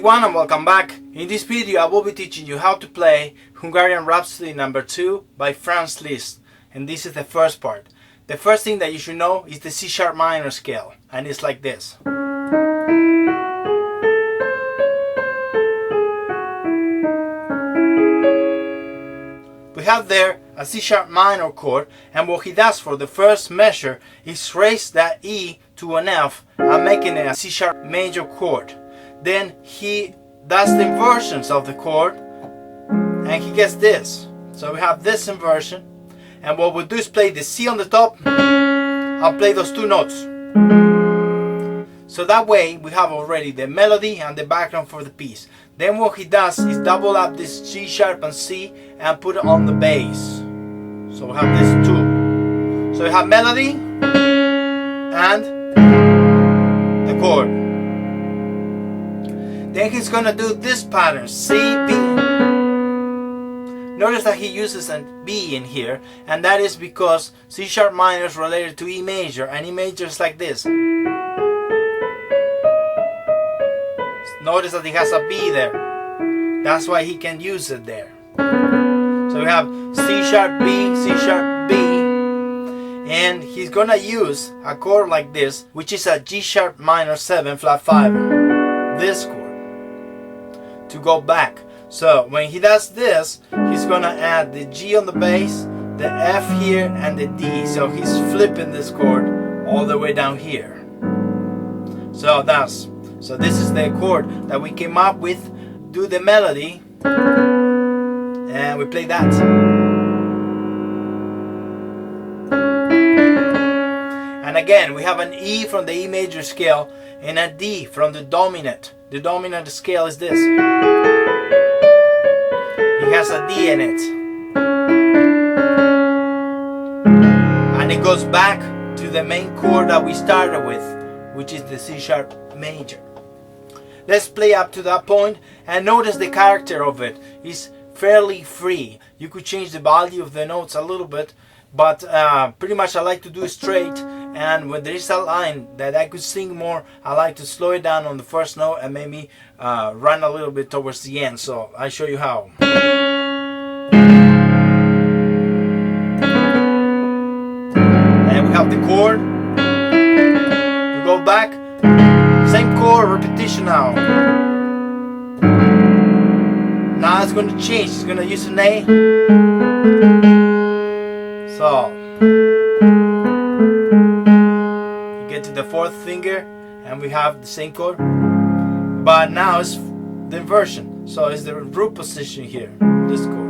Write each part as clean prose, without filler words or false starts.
everyone and welcome back. In this video I will be teaching you how to play Hungarian Rhapsody No. 2 by Franz Liszt, and this is the first part. The first thing that you should know is the C# minor scale, and it's like this. We have there a C# minor chord, and what he does for the first measure is raise that E to an F and making it a C# major chord. Then he does the inversions of the chord and he gets this. So we have this inversion, and what we'll do is play the C on the top and play those two notes. So that way we have already the melody and the background for the piece. Then what he does is double up this G sharp and C and put it on the bass. So we have this two. So we have melody and the chord. Then he's gonna do this pattern, C, B. Notice that he uses a B in here, and that is because C# minor is related to E major, and E major is like this. Notice that he has a B there. That's why he can use it there. So we have C#, B, C#, B, and he's gonna use a chord like this, which is a G# minor 7 flat 5. This chord. To go back. So when he does this, he's gonna add the G on the bass, the F here, and the D. So he's flipping this chord all the way down here. So this is the chord that we came up with. Do the melody, and we play that. And again, we have an E from the E major scale and a D from the dominant. The dominant scale is this. It has a D in it. And it goes back to the main chord that we started with, which is the C# major. Let's play up to that point, and notice the character of it is fairly free. You could change the value of the notes a little bit, but pretty much I like to do it straight. And when there is a line that I could sing more, I like to slow it down on the first note and maybe run a little bit towards the end. So I'll show you how. And we have the chord. We go back. Same chord, repetition now. Now it's going to change. It's going to use an A. So to the fourth finger, and we have the same chord, but now it's the inversion. So it's the root position here, this chord.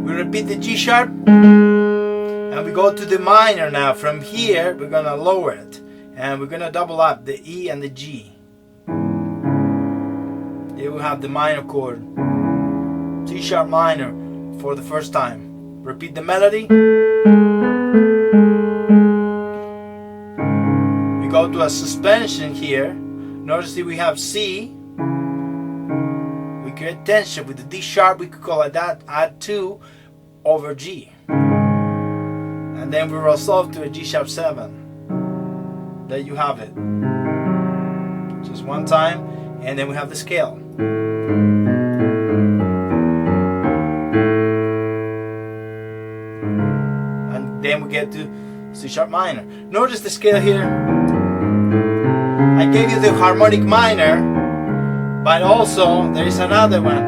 We repeat the G sharp, and we go to the minor now. From here, we're gonna lower it, and we're gonna double up the E and the G. Here we have the minor chord, C# minor for the first time. Repeat the melody. Go to a suspension here. Notice that we have C. We create tension with the D sharp. We could call it that. Add 2 over G, and then we resolve to a G sharp 7. There you have it. Just one time, and then we have the scale. And then we get to C# minor. Notice the scale here. I gave you the harmonic minor, but also there is another one,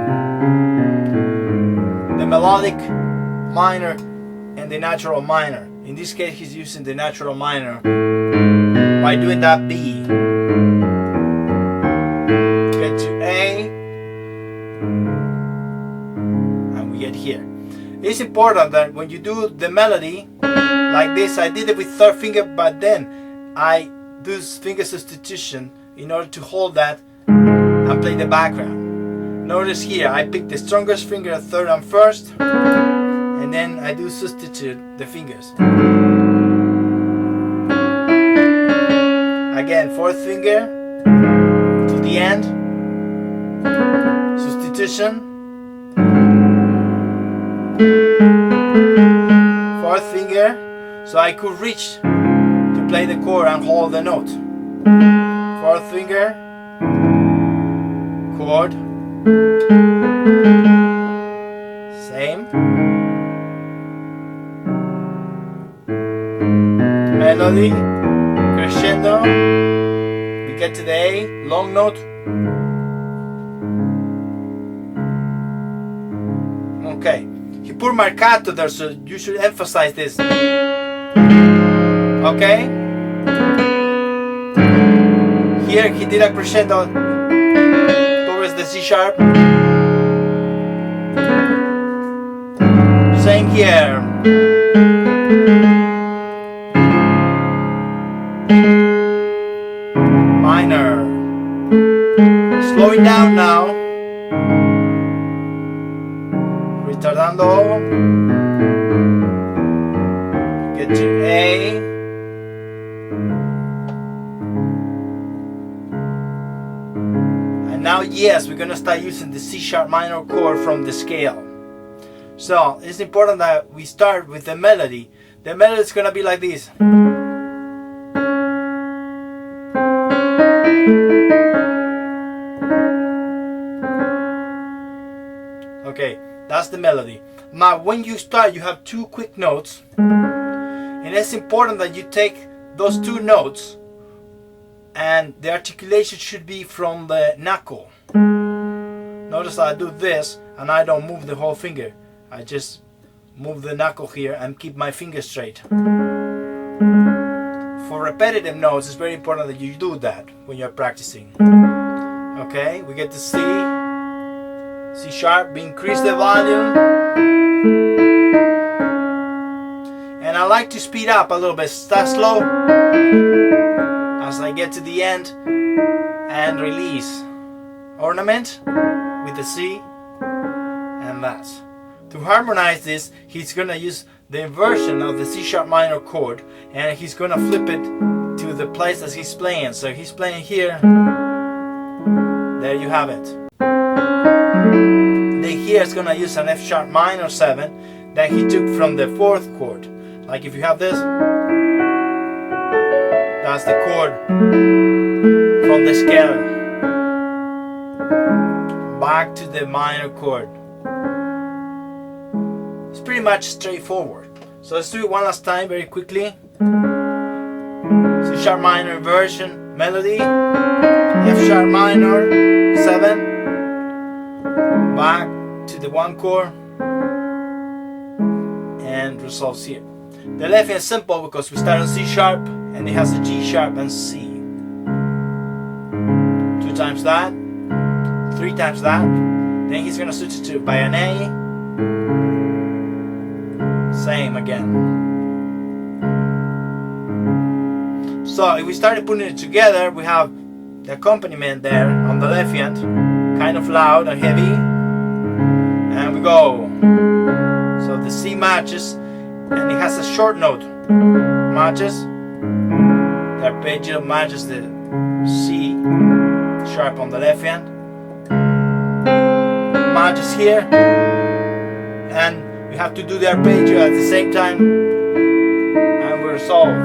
the melodic minor and the natural minor. In this case, he's using the natural minor by doing that B. Get to A, and we get here. It's important that when you do the melody like this, I did it with third finger, but then I do finger substitution in order to hold that and play the background. Notice here I pick the strongest finger at third and first, and then I do substitute the fingers. Again, fourth finger to the end, substitution, fourth finger, so I could reach to play the chord and hold the note. Fourth finger, chord, same, melody, crescendo, we get to the A, long note. Okay, he put Marcato there, so you should emphasize this. Okay? Here he did a crescendo towards the C sharp. Same here. Minor. Slowing down now. Retardando. Get to A. And now, yes, we're going to start using the C sharp minor chord from the scale. So it's important that we start with the melody. The melody is going to be like this. Okay, that's the melody. Now when you start, you have two quick notes, and it's important that you take those two notes and the articulation should be from the knuckle. Notice I do this and I don't move the whole finger. I just move the knuckle here and keep my finger straight. For repetitive notes, it's very important that you do that when you're practicing. Okay, we get to C sharp, we increase the volume. And I like to speed up a little bit, start slow as I get to the end and release. Ornament with the C and that's. To harmonize this, he's going to use the inversion of the C sharp minor chord and he's going to flip it to the place that he's playing. So he's playing here. There you have it. Then here it's going to use an F sharp minor 7 that he took from the 4th chord. Like if you have this, that's the chord from the scale. Back to the minor chord. It's pretty much straightforward. So let's do it one last time very quickly. C sharp minor inversion, melody, F sharp minor 7, back to the 1 chord, and resolves here. The left hand is simple because we start on C sharp and it has a G sharp and C. 2 times that, 3 times that, then he's going to substitute by an A. Same again. So if we started putting it together, we have the accompaniment there on the left hand, kind of loud and heavy, and we go. So the C matches, and it has a short note. Matches. The arpeggio matches the C sharp on the left hand. Matches here, and we have to do the arpeggio at the same time, and we resolve.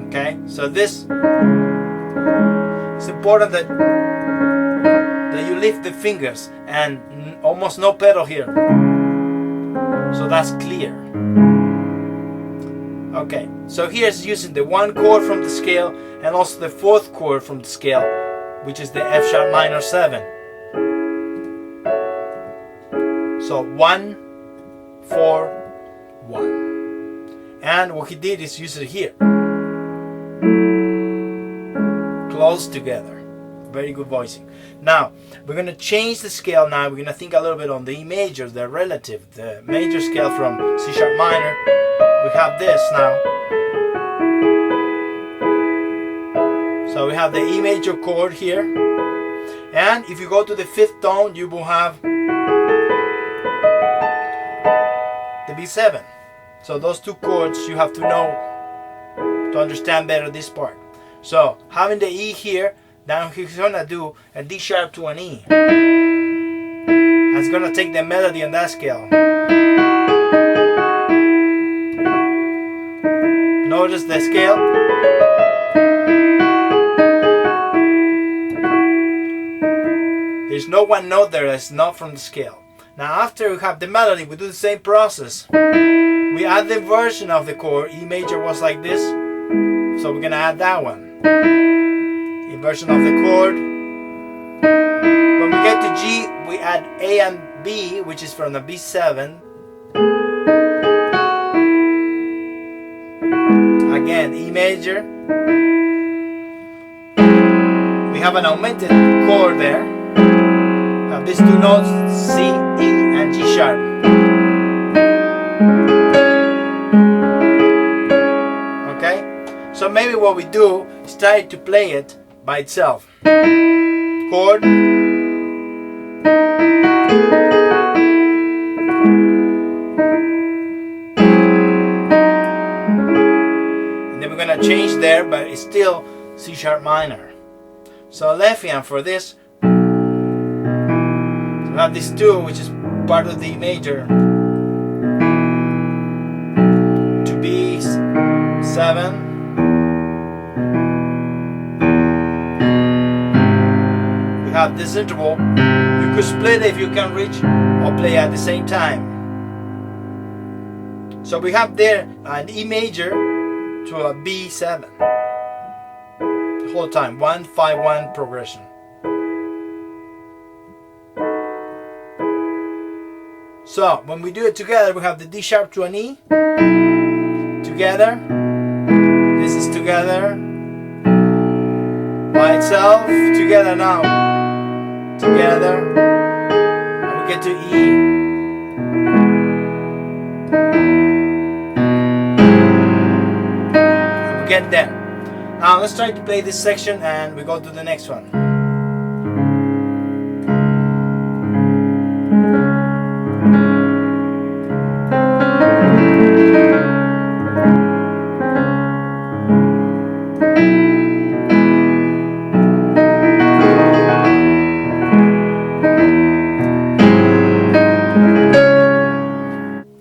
Okay, so this it's important that you lift the fingers and almost no pedal here, so that's clear. Okay, so here's using the 1 chord from the scale and also the 4th chord from the scale, which is the F sharp minor 7. So 1, 4, 1. And what he did is use it here. Close together. Very good voicing. Now, we're going to change the scale now. We're going to think a little bit on the E major, the relative, the major scale from C sharp minor. We have this now. So we have the E major chord here. And if you go to the 5th tone, you will have the B7. So those 2 chords you have to know to understand better this part. So having the E here, now he's gonna do a D sharp to an E. And it's gonna take the melody on that scale. Notice the scale. There's no one note there that's not from the scale. Now after we have the melody, we do the same process. We add the inversion of the chord. E major was like this, so we're gonna add that one. Inversion of the chord. When we get to G, we add A and B, which is from the B7. Again, E major. We have an augmented chord there. We have these two notes, C, E, and G sharp. Okay? So maybe what we do is try to play it by itself. Chord. And then we're going to change there, but it's still C sharp minor. So left hand for this. So we have this 2, which is part of the E major, to B7. We have this interval. You could split if you can reach, or play at the same time. So we have there an E major to a B7. The whole time, 1-5-1 progression. So when we do it together, we have the D sharp to an E together. This is together by itself, together now, together, and we get to E. And we get there. Now let's try to play this section and we go to the next one.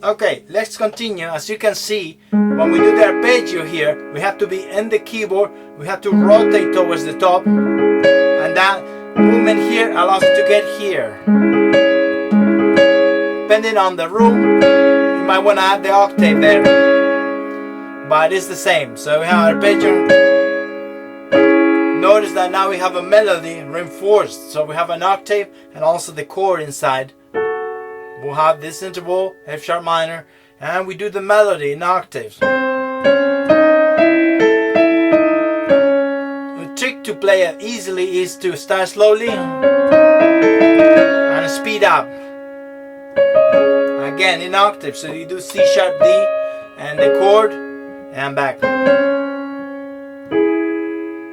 Okay, let's continue. As you can see, when we do the arpeggio here, we have to be in the keyboard, we have to rotate towards the top, and that movement here allows us to get here. Depending on the room, you might want to add the octave there, but it's the same. So we have arpeggio. Notice that now we have a melody reinforced, so we have an octave and also the chord inside. We'll have this interval, F sharp minor, and we do the melody in octaves. The trick to play it easily is to start slowly and speed up. Again in octaves, so you do C sharp D and the chord and back.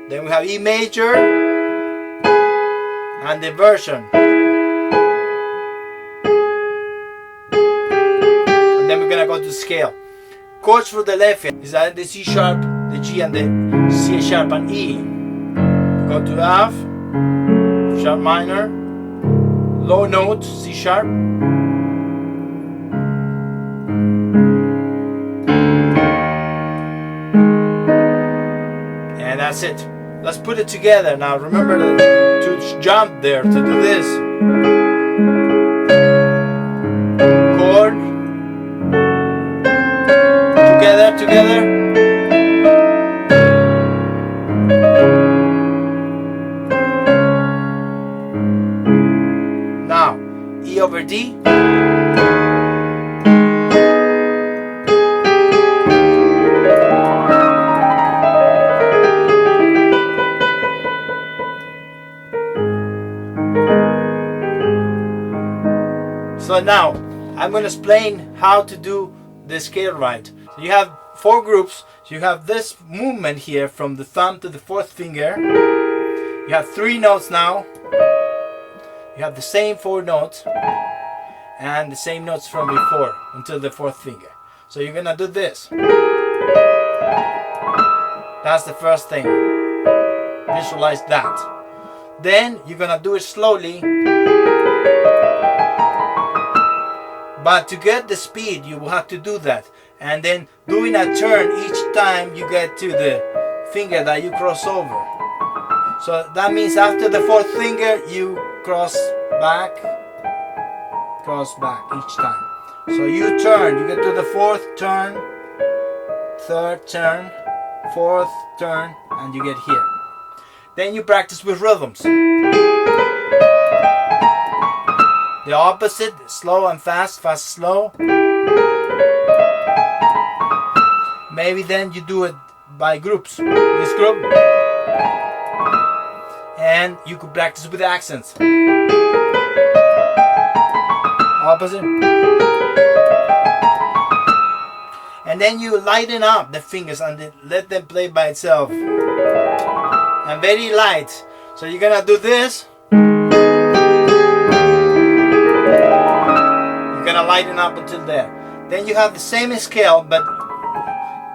Then we have E major and the inversion. Then we're gonna go to scale. Chords for the left hand is the C sharp, the G, and the C sharp and E. Go to F, F sharp minor, low note, C sharp, and that's it. Let's put it together now. Remember to jump there to do this. Chord. Together. Now, E over D. So now, I'm going to explain how to do the scale right. So you have 4 groups. So you have this movement here from the thumb to the 4th finger. You have 3 notes now. You have the same 4 notes and the same notes from before until the 4th finger. So you're gonna do this. That's the first thing. Visualize that. Then you're gonna do it slowly. But to get the speed, you will have to do that. And then doing a turn each time you get to the finger that you cross over. So that means after the 4th finger, you cross back each time. So you turn, you get to the fourth turn, third turn, fourth turn, and you get here. Then you practice with rhythms. The opposite, slow and fast, fast, slow. Maybe then you do it by groups. This group. And you could practice with accents. Opposite. And then you lighten up the fingers and let them play by itself. And very light. So you're gonna do this. You're gonna lighten up until there. Then you have the same scale but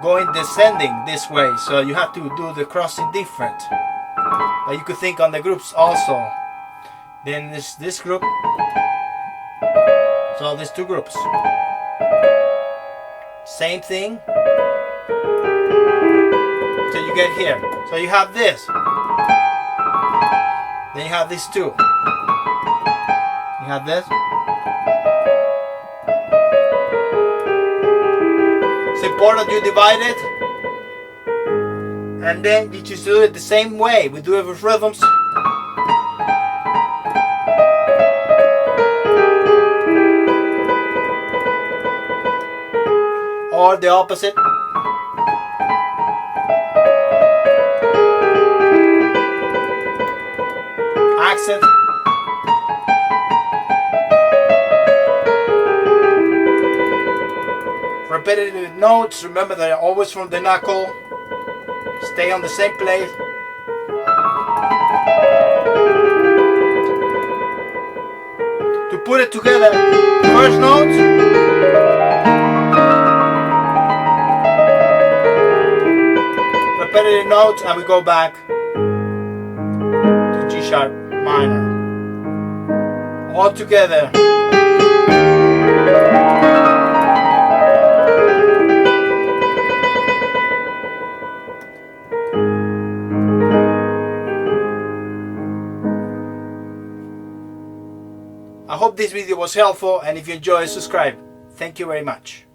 going descending this way. So you have to do the crossing different. But you could think on the groups also. Then this group. So there's two groups. Same thing. Till you get here. So you have this. Then you have these two. You have this. It's important you divide it. And then you just do it the same way. We do it with rhythms. Or the opposite. Accent. Repetitive notes. Remember they're always from the knuckle. Stay on the same place. To put it together, first note, repetitive notes, and we go back to G sharp minor. All together. I hope this video was helpful, and if you enjoyed, subscribe. Thank you very much.